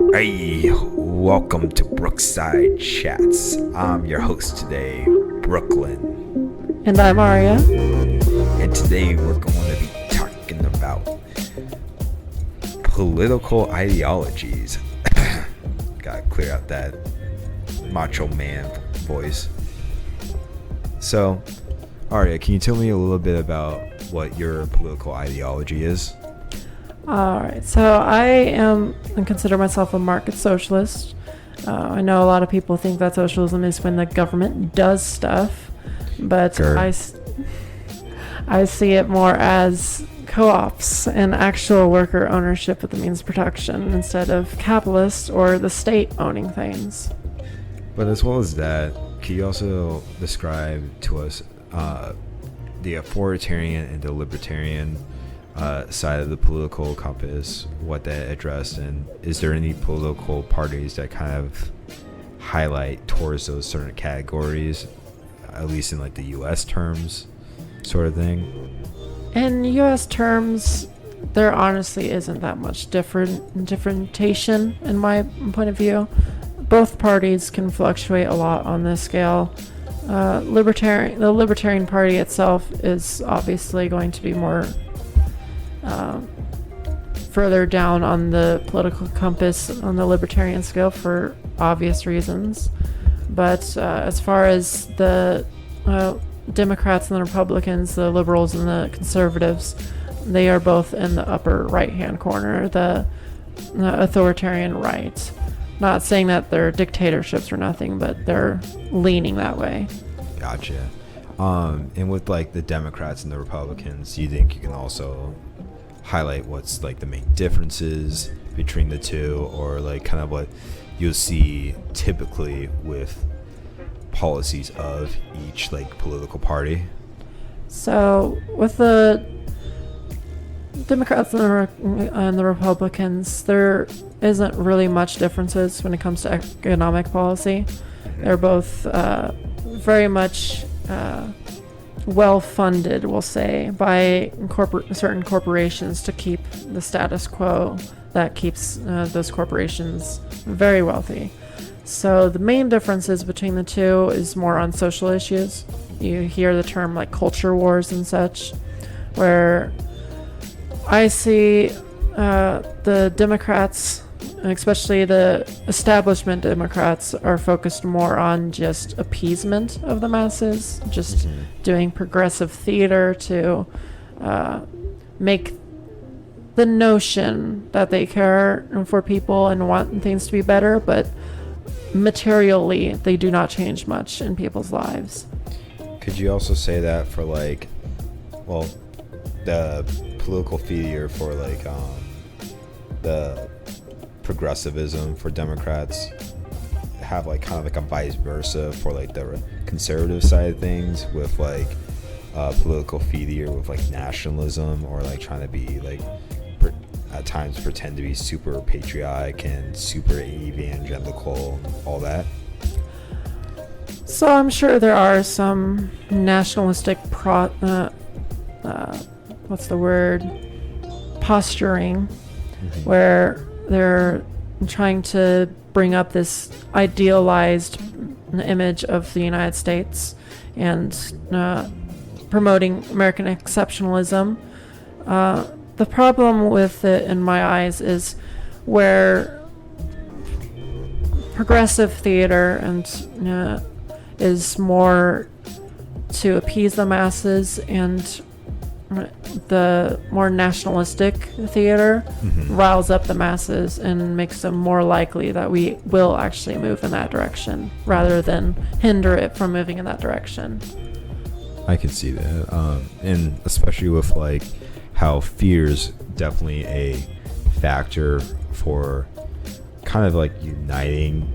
Hey, welcome to Brookside Chats. I'm your host today, Brooklyn. And I'm Aria. And today we're going to be talking about political ideologies. Gotta clear out that macho man voice. So, Aria, can you tell me a little bit about what your political ideology is? Alright, so I consider myself a market socialist. I know a lot of people think that socialism is when the government does stuff, but Sure. I see it more as co-ops and actual worker ownership of the means of production instead of capitalists or the state owning things. But as well as that, can you also describe to us the authoritarian and the libertarian side of the political compass, what that addressed, and is there any political parties that kind of highlight towards those certain categories, at least in like the U.S. terms, sort of thing? In U.S. terms, there honestly isn't that much differentiation in my point of view. Both parties can fluctuate a lot on this scale. The Libertarian Party itself is obviously going to be more further down on the political compass on the libertarian scale for obvious reasons. But as far as the Democrats and the Republicans, the liberals and the conservatives, they are both in the upper right-hand corner, the authoritarian right. Not saying that they're dictatorships or nothing, but they're leaning that way. Gotcha. And with like the Democrats and the Republicans, do you think you can also highlight what's like the main differences between the two, or like kind of what you'll see typically with policies of each like political party? So with the Democrats and the Republicans, there isn't really much differences when it comes to economic policy. They're both very much well-funded, we'll say, by certain corporations to keep the status quo that keeps those corporations very wealthy. So the main differences between the two is more on social issues. You hear the term like culture wars and such, where I see the Democrats, especially the establishment Democrats, are focused more on just appeasement of the masses, just doing progressive theater to make the notion that they care for people and want things to be better, but materially they do not change much in people's lives. Could you also say that for like, well, the political theater for like the progressivism for Democrats have like kind of like a vice versa for like the conservative side of things, with like political theater with like nationalism, or like trying to be like at times pretend to be super patriotic and super evangelical and all that? So I'm sure there are some nationalistic posturing, where they're trying to bring up this idealized image of the United States and promoting American exceptionalism. The problem with it, in my eyes, is where progressive theater and is more to appease the masses, and the more nationalistic theater riles up the masses and makes them more likely that we will actually move in that direction rather than hinder it from moving in that direction. I can see that, and especially with like how fear is definitely a factor for kind of like uniting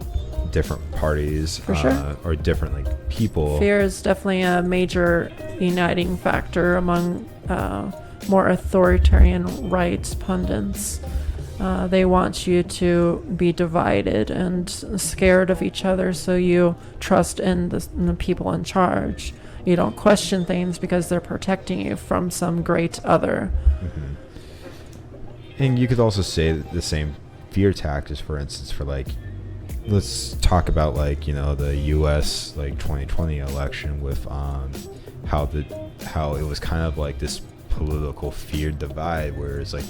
different parties, For sure. or different like people. Fear is definitely a major uniting factor among more authoritarian right pundits. They want you to be divided and scared of each other, so you trust in the people in charge. You don't question things because they're protecting you from some great other. And you could also say the same fear tactics, for instance, for like, let's talk about like, you know, the U.S. like 2020 election with how it was kind of like this political fear divide, where it's like,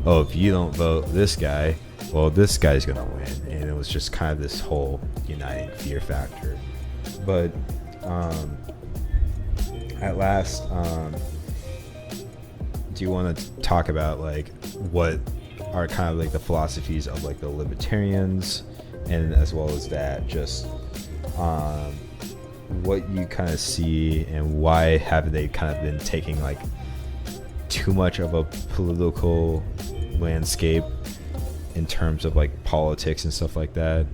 oh, if you don't vote this guy, well, this guy's gonna win, and it was just kind of this whole uniting fear factor. But at last, do you want to talk about like what are kind of like the philosophies of like the libertarians, and as well as that, just what you kind of see and why have they kind of been taking like too much of a political landscape in terms of like politics and stuff like that?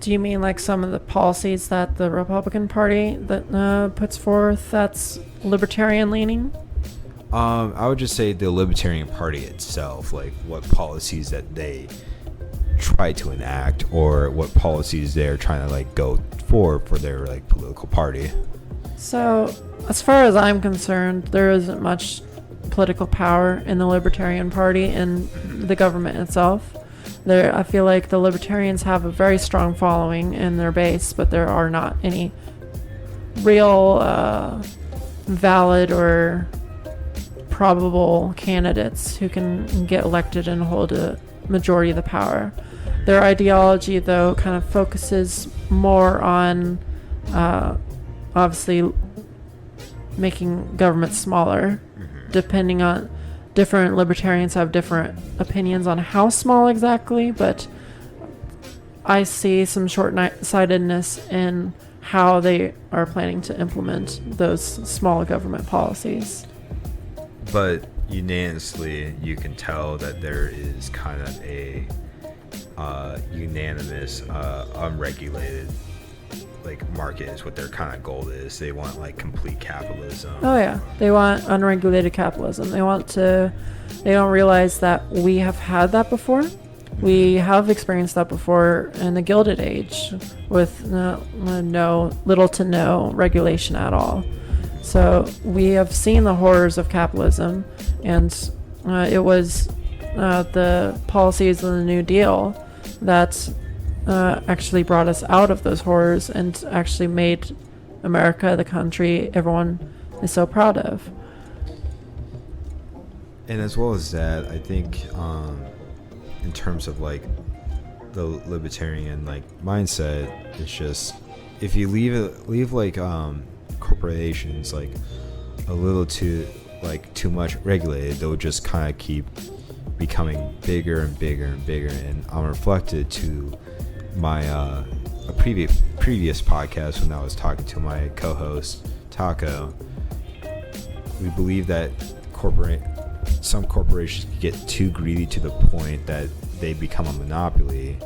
Do you mean like some of the policies that the Republican Party that puts forth that's libertarian leaning? I would just say the Libertarian Party itself, like what policies that they try to enact, or what policies they're trying to like go for their like political party. So, as far as I'm concerned, there isn't much political power in the Libertarian Party and the government itself. I feel like the Libertarians have a very strong following in their base, but there are not any real valid or probable candidates who can get elected and hold a majority of the power. Their ideology, though, kind of focuses more on obviously making government smaller, depending on different libertarians have different opinions on how small exactly, but I see some short-sightedness in how they are planning to implement those small government policies. But unanimously, you can tell that there is kind of a unanimous, unregulated like market is what their kind of goal is. They want like complete capitalism. Oh yeah, they want unregulated capitalism. They don't realize that we have had that before. We have experienced that before in the Gilded Age with little to no regulation at all. So we have seen the horrors of capitalism, and it was the policies of the New Deal that actually brought us out of those horrors and actually made America the country everyone is so proud of. And as well as that, I think in terms of like the libertarian like mindset, it's just if you leave like corporations like a little too much regulated, they'll just kind of keep becoming bigger and bigger and bigger. And I'm reflected to my a previous podcast when I was talking to my co-host Taco. We believe that some corporations get too greedy to the point that they become a monopoly,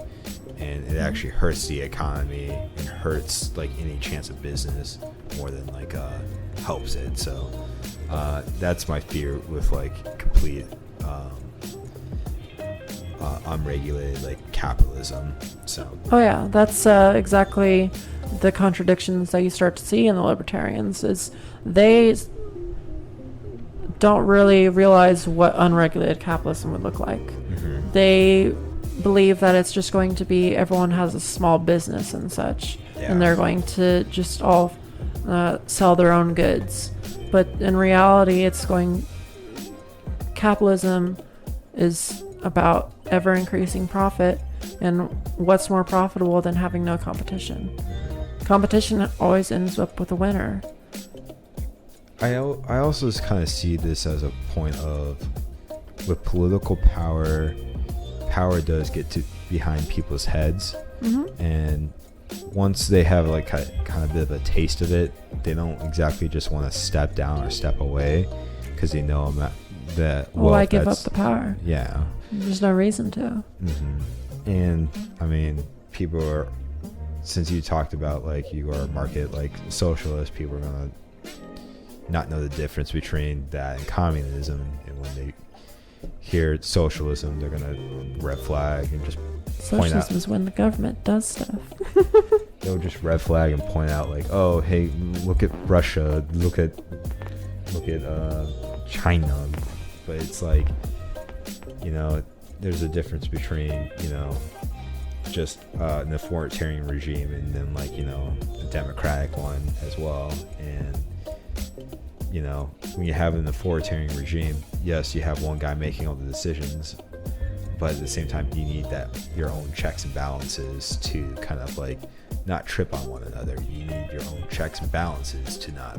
and it actually hurts the economy and hurts like any chance of business more than like helps it. So that's my fear with like complete unregulated like capitalism. So oh yeah, that's exactly the contradictions that you start to see in the libertarians. Is they don't really realize what unregulated capitalism would look like. Mm-hmm. They believe that it's just going to be everyone has a small business and such, and they're going to just all sell their own goods. But in reality, capitalism is about ever increasing profit, and what's more profitable than having no competition? Competition always ends up with a winner. I also just kind of see this as a point of, with political power does get to behind people's heads, and once they have like kind of a bit of a taste of it, they don't exactly just want to step down or step away because they know that why give up the power? Yeah, there's no reason to. And I mean, people are, since you talked about like you are a market like socialist, people are gonna not know the difference between that and communism, and when they hear socialism, they're gonna red flag and just point out. Socialism is when the government does stuff. They'll just red flag and point out like, oh, hey, look at Russia, look at China. But it's like, there's a difference between, just an authoritarian regime and then a democratic one as well. And when you have an authoritarian regime, yes, you have one guy making all the decisions, but at the same time you need your own checks and balances to kind of not trip on one another. You need your own checks and balances to not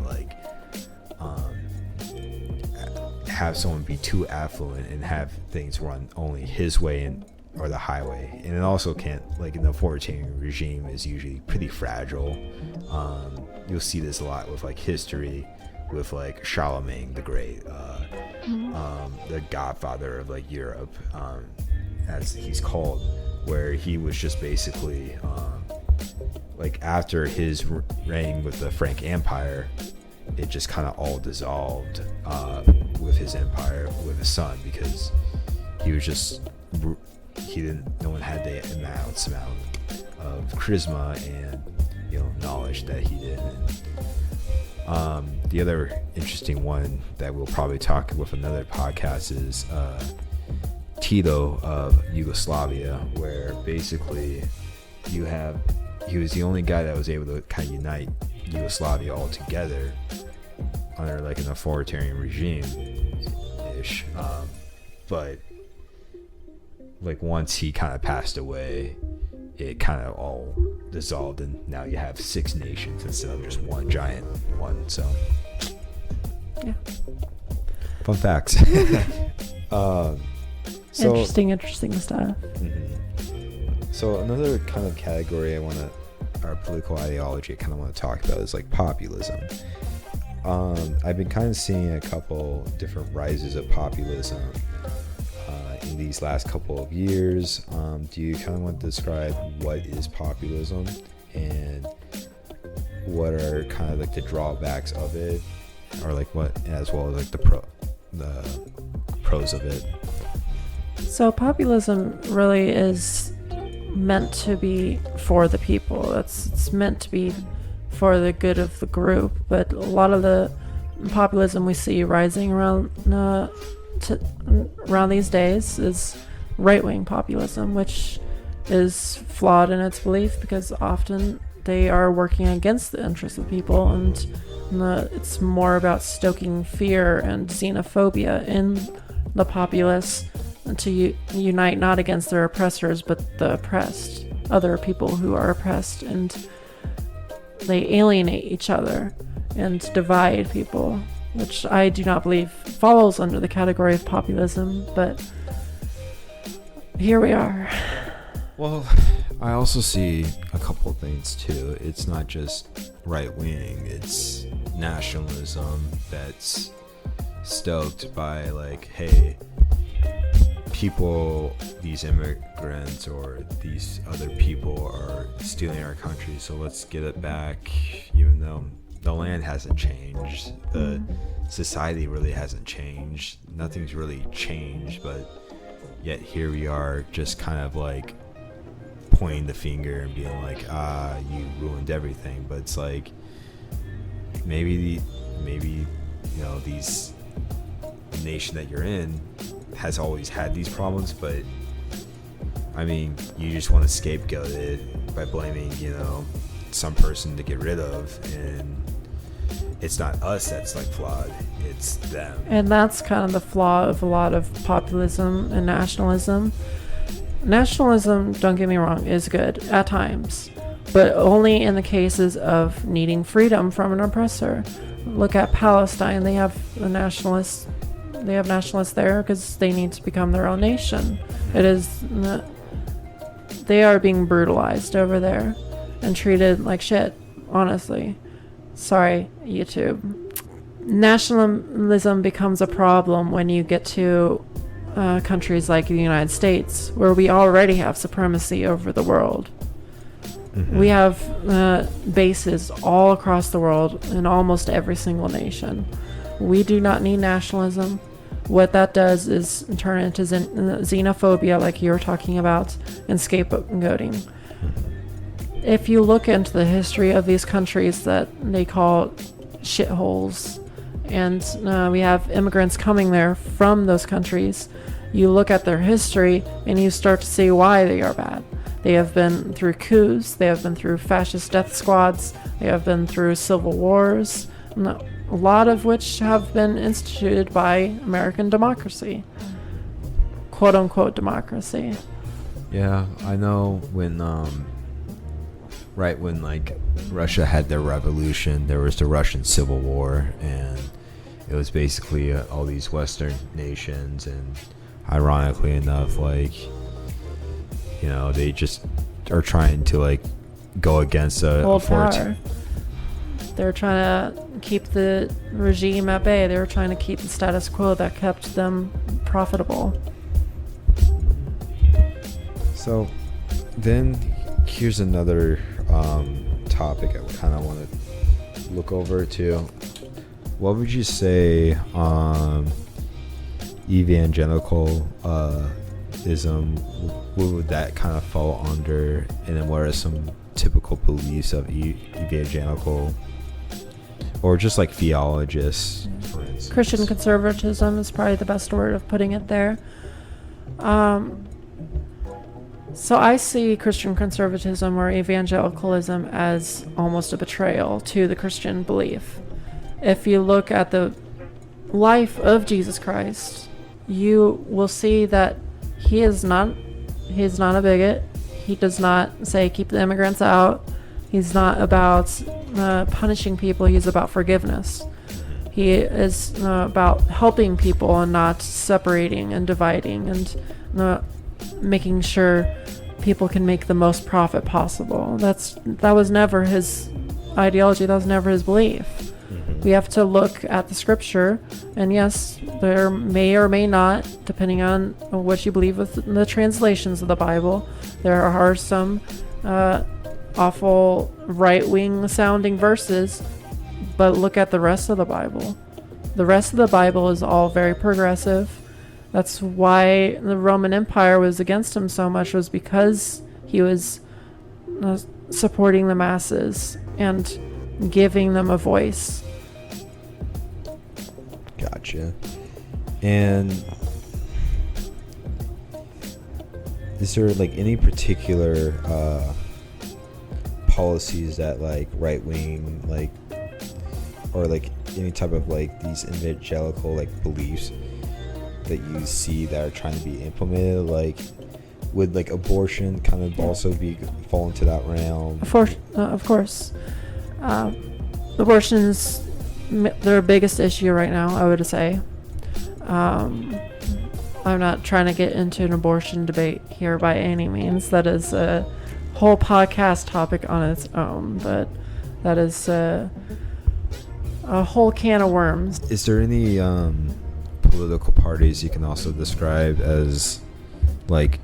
have someone be too affluent and have things run only his way or the highway. And it also can't, an authoritarian regime is usually pretty fragile. You'll see this a lot with history, with Charlemagne the Great, the godfather of Europe, as he's called, where he was just basically after his reign with the Frank Empire, it just kind of all dissolved with his empire with his son, because he was just no one had the amount of charisma and knowledge that he did. And the other interesting one that we'll probably talk with another podcast is Tito of Yugoslavia, where basically he was the only guy that was able to kind of unite Yugoslavia all together under an authoritarian regime ish, but once he kind of passed away, it kind of all dissolved, and now you have 6 nations instead of just one giant one. So yeah, fun facts. Interesting stuff. Mm-hmm. So another kind of category our political ideology I kind of want to talk about is populism. I've been kind of seeing a couple different rises of populism in these last couple of years. Do you kind of want to describe what is populism and what are kind of the drawbacks of it, or what, as well as the pros of it? So populism really is meant to be for the people. It's meant to be for the good of the group, but a lot of the populism we see rising around these days is right-wing populism, which is flawed in its belief, because often they are working against the interests of people, and it's more about stoking fear and xenophobia in the populace to unite not against their oppressors but the oppressed, other people who are oppressed, and they alienate each other and divide people, which I do not believe falls under the category of populism, but here we are. Well, I also see a couple of things too. It's not just right-wing, it's nationalism that's stoked by hey, people, these immigrants or these other people are stealing our country, so let's get it back, even though the land hasn't changed, the society really hasn't changed, nothing's really changed, but yet here we are just kind of pointing the finger and being you ruined everything. But it's maybe these nation that you're in has always had these problems, but you just want to scapegoat it by blaming some person to get rid of, and it's not us that's flawed, it's them. And that's kind of the flaw of a lot of populism and nationalism. Nationalism, don't get me wrong, is good at times, but only in the cases of needing freedom from an oppressor. Look at Palestine. They have nationalists there because they need to become their own nation. They are being brutalized over there and treated like shit, honestly. Sorry, YouTube. Nationalism becomes a problem when you get to countries like the United States, where we already have supremacy over the world. Mm-hmm. We have bases all across the world in almost every single nation. We do not need nationalism. What that does is turn into xenophobia, like you were talking about, and scapegoating. If you look into the history of these countries that they call shitholes, and we have immigrants coming there from those countries, You look at their history and you start to see why they are bad. They have been through coups, they have been through fascist death squads, they have been through civil wars, a lot of which have been instituted by American democracy. Quote unquote democracy. Yeah, I know when right when like Russia had their revolution, there was the Russian Civil War, and it was basically all these Western nations, and ironically enough, like, you know, they just are trying to like go against Hold power. They're trying to keep the regime at bay. They were trying to keep the status quo that kept them profitable. So then here's another topic I kind of want to look over to. What would you say evangelicalism, what would that kind of fall under, and then what are some typical beliefs of evangelical, or just like theologists, for instance? Christian conservatism is probably the best word of putting it there. So I see Christian conservatism or evangelicalism as almost a betrayal to the Christian belief. If you look at the life of Jesus Christ, you will see that he is not a bigot. He does not say keep the immigrants out. He's not about punishing people. He's about forgiveness. He is about helping people and not separating and dividing and making sure people can make the most profit possible. That was never his ideology. That was never his belief. Mm-hmm. We have to look at the scripture, and yes, there may or may not, depending on what you believe with the translations of the Bible, there are some awful right-wing sounding verses, but look at the rest of the Bible. The rest of the Bible is all very progressive. That's why the Roman Empire was against him so much, was because he was supporting the masses and giving them a voice. Gotcha. And is there like any particular policies that like right wing like, or like any type of like these evangelical like beliefs that you see that are trying to be implemented? Like, would like abortion kind of also fall into that realm? Of course. Abortion's their biggest issue right now, I would say. I'm not trying to get into an abortion debate here by any means. That is a whole podcast topic on its own, but that is a whole can of worms. Is there any political parties you can also describe as like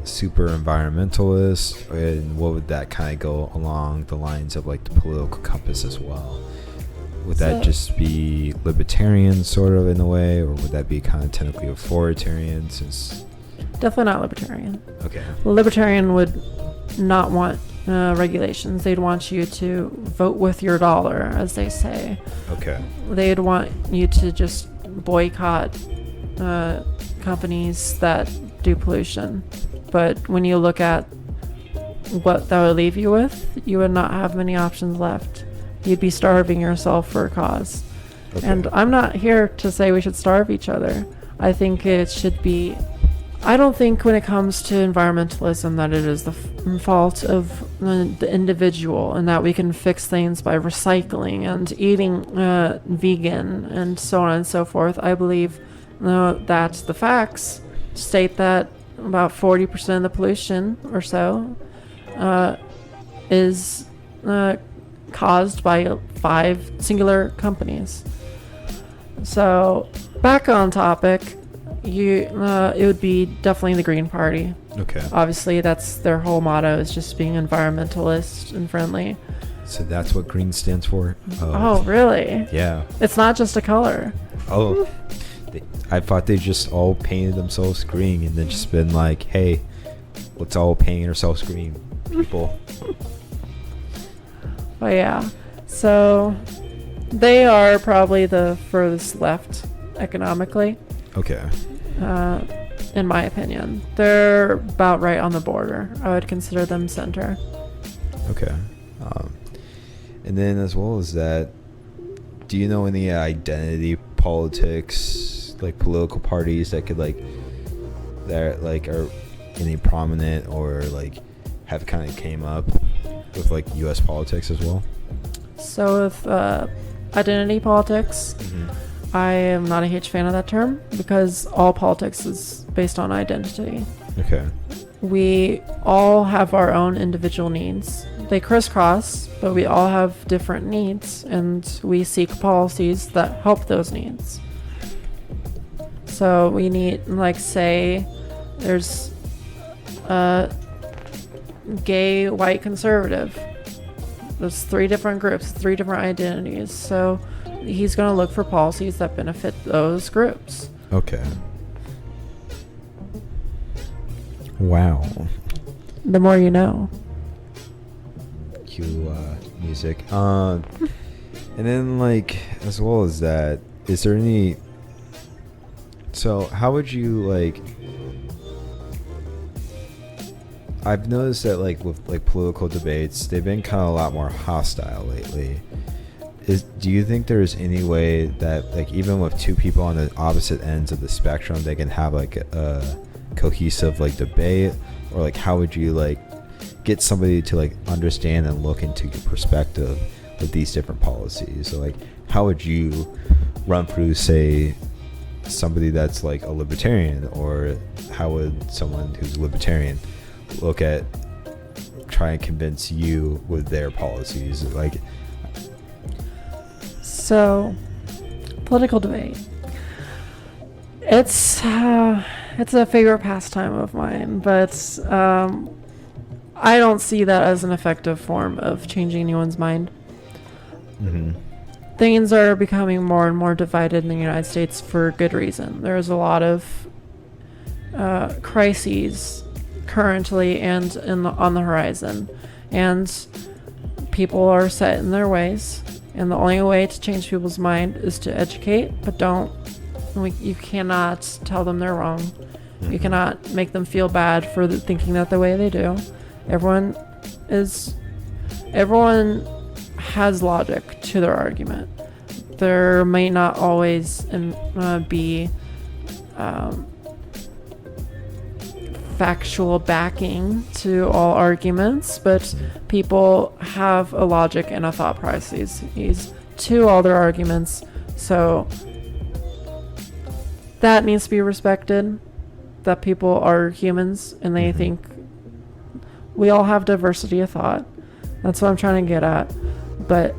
super environmentalist, and what would that kind of go along the lines of like the political compass as well? Would that just be libertarian sort of in a way, or would that be kind of technically authoritarian? Since definitely not libertarian. Okay. Libertarian would not want regulations. They'd want you to vote with your dollar, as they say. Okay. They'd want you to just boycott companies that do pollution. But when you look at what that would leave you with, you would not have many options left. You'd be starving yourself for a cause. Okay. And I'm not here to say we should starve each other. I think it should be... I don't think when it comes to environmentalism that it is the fault of the individual, and that we can fix things by recycling and eating vegan and so on and so forth. I believe that the facts state that about 40% of the pollution or so is caused by 5 singular companies. So back on topic, it would be definitely the Green Party. Okay. Obviously, that's their whole motto, is just being environmentalist and friendly. So that's what green stands for? Oh, really? Yeah. It's not just a color. Oh, I thought they just all painted themselves green and then just been like, hey, let's all paint ourselves green, people. But yeah, so they are probably the furthest left economically. Okay. in my opinion. They're about right on the border. I would consider them center. Okay. And then as well as that, do you know any identity politics, like political parties that could that are any prominent or like have kind of came up with like U.S. politics as well? So with identity politics, I am not a huge fan of that term because all politics is based on identity. Okay. We all have our own individual needs. They crisscross, but we all have different needs, and we seek policies that help those needs. So we need, like, say, there's a gay white conservative. There's 3 different groups, 3 different identities. So he's going to look for policies that benefit those groups. Okay. Wow. The more you know. Cue music. And then like as well as that, is there any? So how would you like? I've noticed that like with like political debates, they've been kind of a lot more hostile lately. Do you think there's any way that like even with 2 people on the opposite ends of the spectrum, they can have like a cohesive like debate, or like how would you like get somebody to like understand and look into your perspective with these different policies? So like how would you run through, say, somebody that's like a libertarian, or how would someone who's libertarian look at try and convince you with their policies? Like, so political debate, it's a favorite pastime of mine, but I don't see that as an effective form of changing anyone's mind. Things are becoming more and more divided in the United States for good reason. There's a lot of crises currently and on the horizon, and people are set in their ways, and the only way to change people's mind is to educate, but you cannot tell them they're wrong. You cannot make them feel bad for thinking that the way they do. Everyone has logic to their argument. There may not always be factual backing to all arguments, but people have a logic and a thought process to all their arguments. So that needs to be respected, that people are humans and they think we all have diversity of thought. That's what I'm trying to get at. But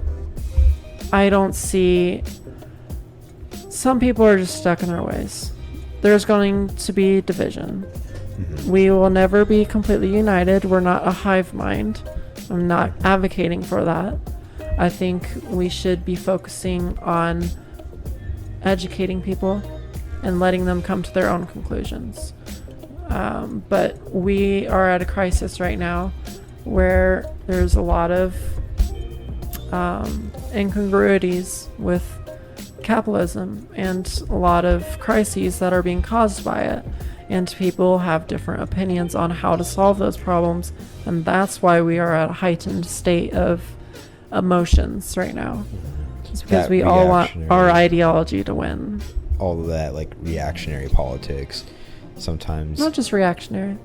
I don't see, some people are just stuck in their ways. There's going to be division. We will never be completely united. We're not a hive mind. I'm not advocating for that. I think we should be focusing on educating people and letting them come to their own conclusions. But we are at a crisis right now where there's a lot of incongruities with capitalism and a lot of crises that are being caused by it. And people have different opinions on how to solve those problems. And that's why we are at a heightened state of emotions right now. It's because That we all want our ideology to win. all of that like reactionary politics sometimes, Not just reactionary.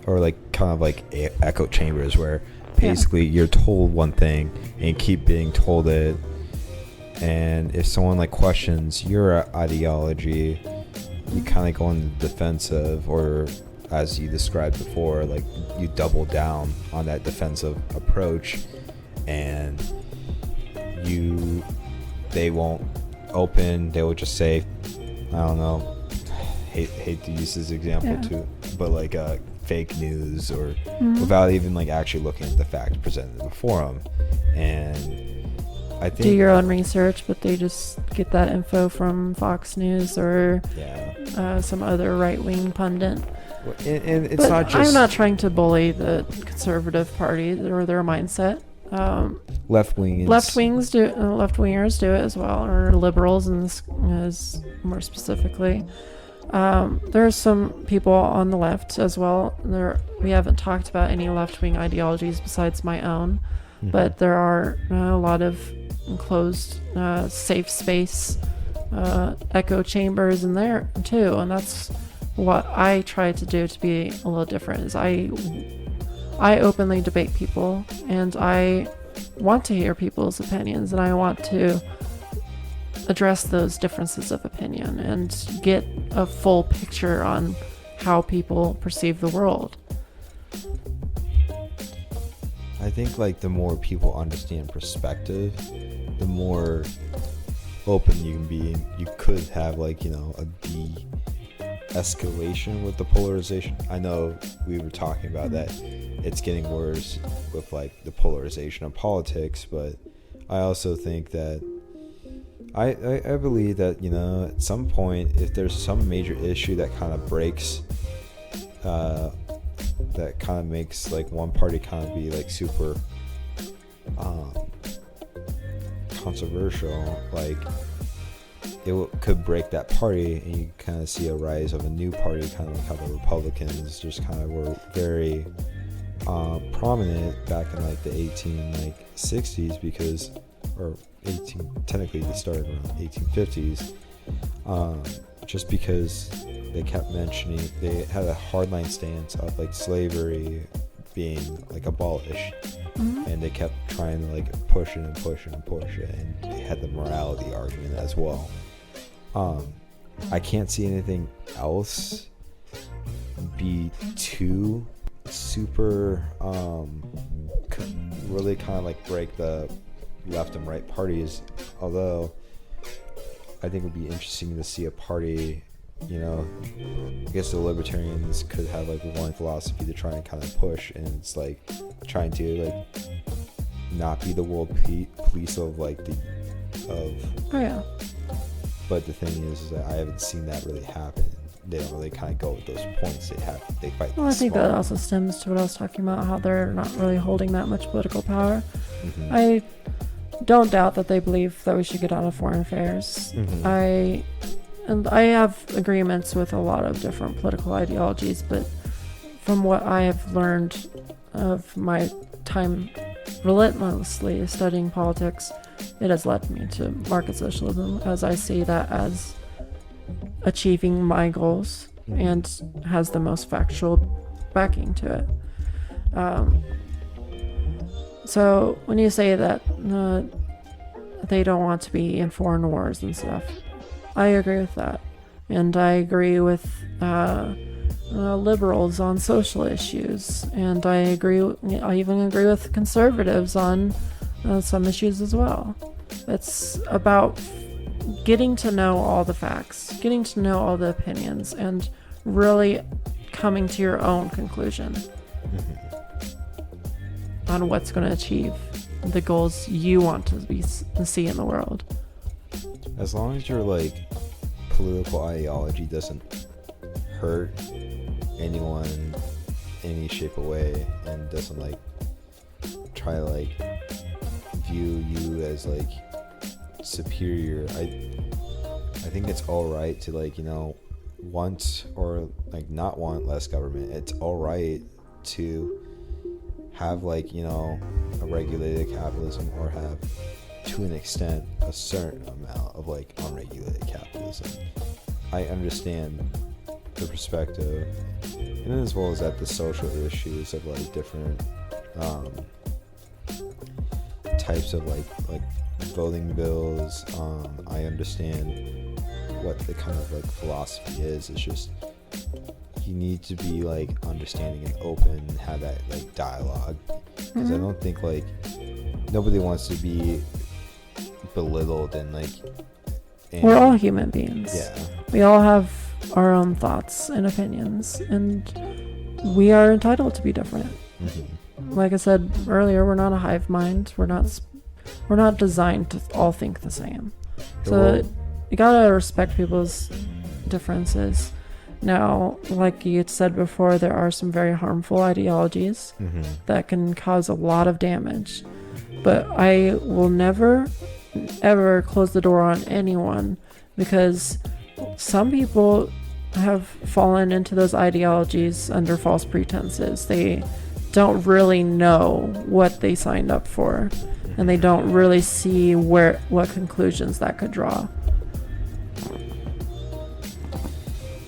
or like kind of like echo chambers where basically you're told one thing and you keep being told it, and if someone like questions your ideology, you kind of go on the defensive, or as you described before, like you double down on that defensive approach, and they won't open. They will just say, I don't know, hate to use this example too, but like fake news, or without even like actually looking at the facts presented before them. And I think Do your own research, but they just get that info from Fox News or some other right-wing pundit. And it's But not just I'm not trying to bully the conservative party or their mindset. Left-wingers do it as well, or liberals, and is more specifically. There are some people on the left as well. We haven't talked about any left-wing ideologies besides my own, but there are a lot of enclosed, safe space, echo chambers in there too, and that's what I try to do to be a little different. Is I openly debate people, and I want to hear people's opinions, and I want to address those differences of opinion and get a full picture on how people perceive the world. I think like the more people understand perspective, the more open you can be, and you could have like, you know, a de-escalation with the polarization. I know we were talking about that it's getting worse with like the polarization of politics, but I also think that I believe that, you know, at some point, if there's some major issue that kind of breaks, that kind of makes like one party kind of be like super controversial, like could break that party, and you kind of see a rise of a new party, kind of like how the Republicans just kind of were very prominent back in like the 60s, because, or 18, technically they started around 1850s, just because they kept mentioning, they had a hardline stance of like slavery being like abolished, and they kept trying to like push it, and they had the morality argument as well. I can't see anything else be too super really kind of like break the left and right parties, although I think it would be interesting to see a party, you know, I guess the libertarians could have like one philosophy to try and kind of push, and it's like trying to like not be the world police of like but the thing is that I haven't seen that really happen. They don't really kind of go with those points. They fight. Well, I think that also stems to what I was talking about, how they're not really holding that much political power. I don't doubt that they believe that we should get out of foreign affairs. I have agreements with a lot of different political ideologies, but from what I have learned of my time relentlessly studying politics, it has led me to market socialism, as I see that as achieving my goals and has the most factual backing to it. So when you say that they don't want to be in foreign wars and stuff, I agree with that, and I agree with liberals on social issues, and I even agree with conservatives on some issues as well. It's about getting to know all the facts, getting to know all the opinions, and really coming to your own conclusion on what's going to achieve the goals you want to see in the world. As long as your like political ideology doesn't hurt anyone in any shape or way, and doesn't like try to like view you as like superior, I think it's all right to like, you know, want or like not want less government. It's all right to have like, you know, a regulated capitalism, or have to an extent a certain amount of like unregulated capitalism. I understand the perspective, and as well as that the social issues of like different types of like voting bills. I understand what the kind of like philosophy is. It's just you need to be like understanding and open and have that like dialogue, because I don't think like nobody wants to be belittled and like we're all human beings. Yeah, we all have our own thoughts and opinions, and we are entitled to be different. Like I said earlier, we're not a hive mind. We're not designed to all think the same. So you gotta respect people's differences. Now, like you had said before, there are some very harmful ideologies that can cause a lot of damage. But I will never, ever close the door on anyone, because some people have fallen into those ideologies under false pretenses. They don't really know what they signed up for, and they don't really see what conclusions that could draw.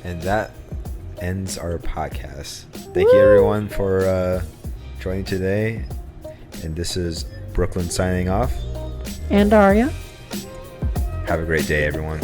And that ends our podcast. Thank you everyone for joining today. And this is Brooklyn signing off. And Aria. Have a great day, everyone.